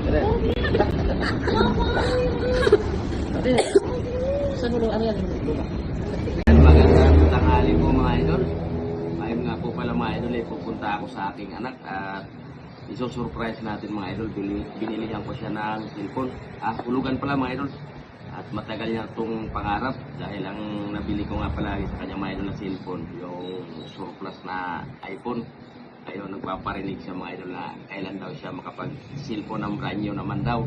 Ate, saan mo ano yan? Magandang tanghali po mga idol. Ngayon nga po pala mga idol, pupunta ako sa aking anak at iso-surprise natin mga idol. Binilihan ko siya ng cellphone. Hulugan pala mga idol. At matagal niya itong pangarap dahil ang nabili ko nga pala sa kanya mga idol na cellphone, yung surplus na iPhone. Ngayon nagpaparinig siya mga idol na kailan daw siya makapag-cellphone ng brand new naman daw.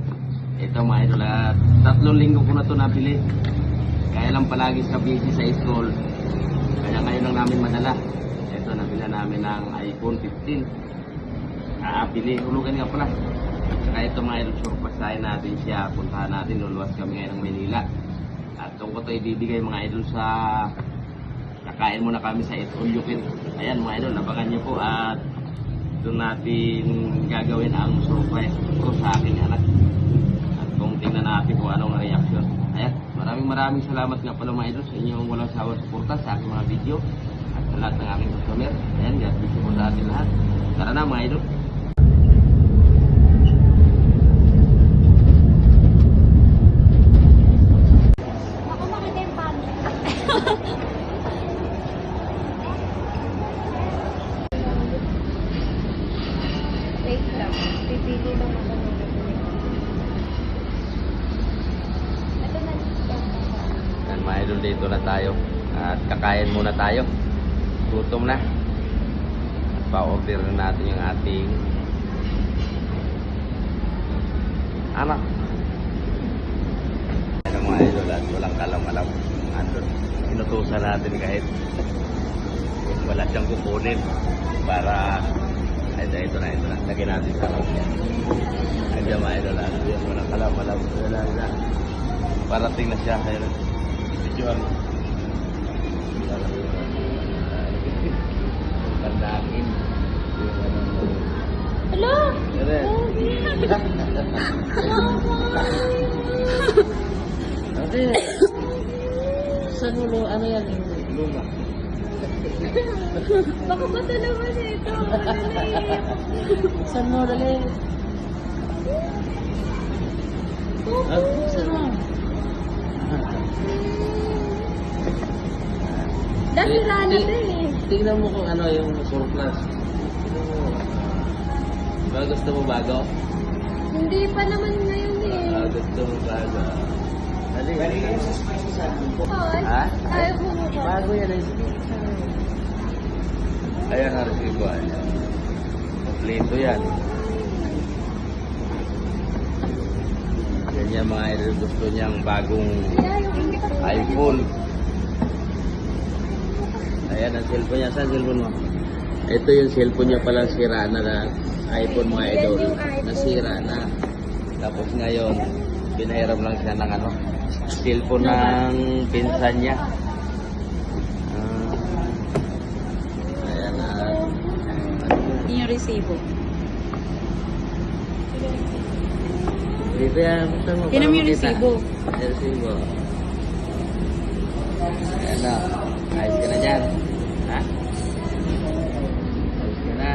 Ito mga idol, 3 linggo ko na ito nabili. Kaya lang palagi sa busy sa school. Kaya ngayon lang namin madala. Ito, nabila namin ng iPhone 15. Bili, hulugan nga pala. Saka ito mga idol, surpasahin natin siya. Puntahan natin, luluwas kami ngayon ng Maynila. At kung ko ito ibibigay mga idol sa... Kakain muna kami sa Itunjukin. Ayan mga idol, nabakan niyo po. At doon natin gagawin ang surprise ko sa aking anak. At kung tingnan natin kung anong reaction. Ayan, maraming salamat nga pala mga idol sa inyong walang sawang suporta sa aking mga video. At sa lahat ng aking customer. Ayan, God bless po sa atin lahat. Tara na mga idol. Wait lang. Pipili lang ako ng ito na. Yan mga idol, dito na tayo. At kakain muna tayo. Gutom na. At pa-order na natin yung ating anak. Yan mga idol, at walang kalam-alam. Andun, inutusan natin kahit wala siyang kukunin para ito na. Lagyan natin sa loob niya. Ayan mga idol, at walang kalam-alam. Wala. Parating na siya. Ayan na. Videoan. Pandakin. Hello? Ate, saan mo ano yan? Luma. Baka bata naman ito. Saan mo dali? Saan mo? Dati rana ito eh. Tingnan mo kung ano yung surplus. Tingnan mo. Ba gusto mo bago? Hindi pa naman ngayon eh. Gusto mo bago. Dali. Paul, Ha? ayaw mo mo ba? Bago yan ay Ayan ang resibo. Kompleto yan. Yan mga idol, gusto niyang bagong iPhone. Ayan ang cellphone niya. Saan cellphone mo? Ito yung cellphone niya pala, sira na iPhone mga idol. Nasira na. Tapos ngayon, pinahiram lang siya ng cellphone ng pinsan niya. Ayan na. Yung resibo. Dito yan. Tinan mo yung resibo. Yung resibo. Ayan na. Ayos ka na dyan. Ha? Ayos ka na.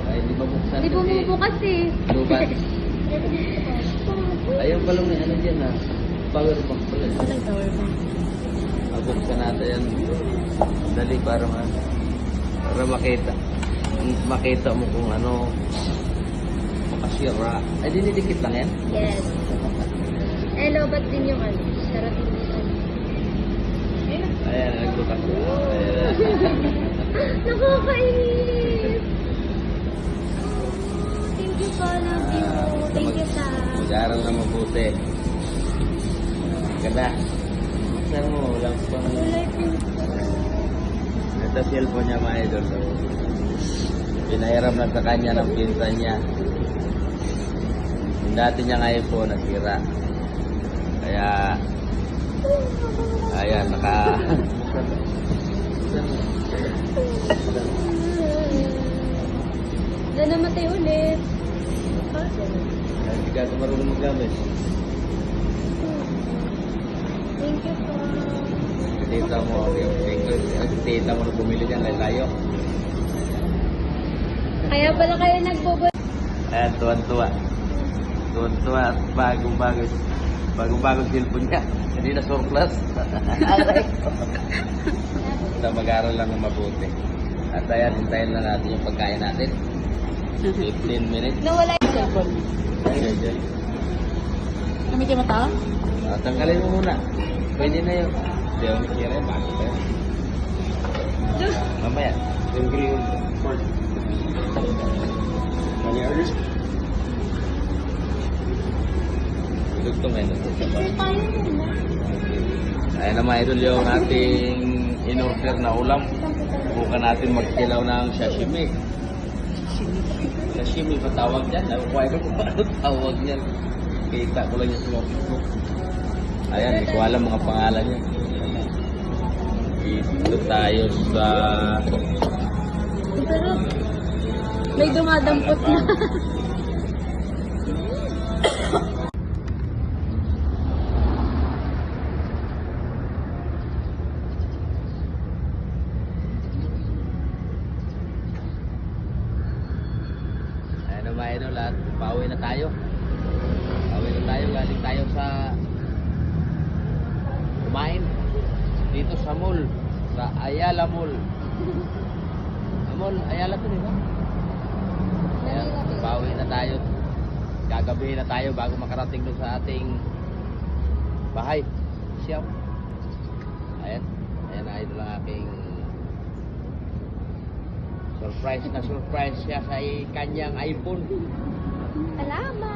Ay, di ba buksan Hindi kasi? bumubukas eh. Lubat. Ayun pala may ano dyan ha. Power bank pala. Walang tower bank. Mabuksan natin yan. Dali para makita. Makita mo kung ano makasira. Ay, dinidikit lang yan? Yes. Lobat din yung sarap yung Ayan, nagbukas. Nakakainis. Thank you pa, love you. Thank you sa... Mag-aaral na mabuti. Ganda. Saan mo? Walang pa. Ito cellphone niya mga idol. Pinahiram lang sa kanya ng pinsan niya. Yung dati niyang iPhone nasira. Kaya ayan, Na namatay ulit. hindi ka marunong maggamit. Thank you po. Tita mo, tita mo na bumili dyan, tayo. Kaya pala kayo nagbubot. Ayan, tuwan-tuwa. Tuwan-tuwa at bagong cellphone niya. Hindi na surplus. Basta mag-aral lang ng mabuti. At ayan, hintayin lang natin yung pagkain natin. 15 minutes. Nawala yung cellphone. Ayan. Kami kayo mata? Tanggalin mo muna. Pwede na yun. Hindi ako mikira yun. Bakit pa yun? Mamaya. Tanggalin yun. Many orders? Dugtong ngayon. Ayan na mga idol yung ating in-order na ulam. Bukan natin magkilaw ng sashimi. Sashimi pa tawag dyan. Nakukuha ko kung ano tawag niyan. Kita ko lang yung sa Facebook. Ayan, hindi ko alam mga pangalan niya. Dito tayo sa... Pero, may dumadampot na. Ayan na mga idol at pauwi na tayo. Pauwi na tayo, galing tayo sa kumain dito sa mall, sa Ayala Mall. Mall, Ayala to, di ba? Ayan, pauwi na tayo. Gagabihin na tayo bago makarating doon sa ating bahay. Siyaw. Ayan. Ayan na idol ang aking surprise na surprise siya sa kanyang iPhone. Salamat!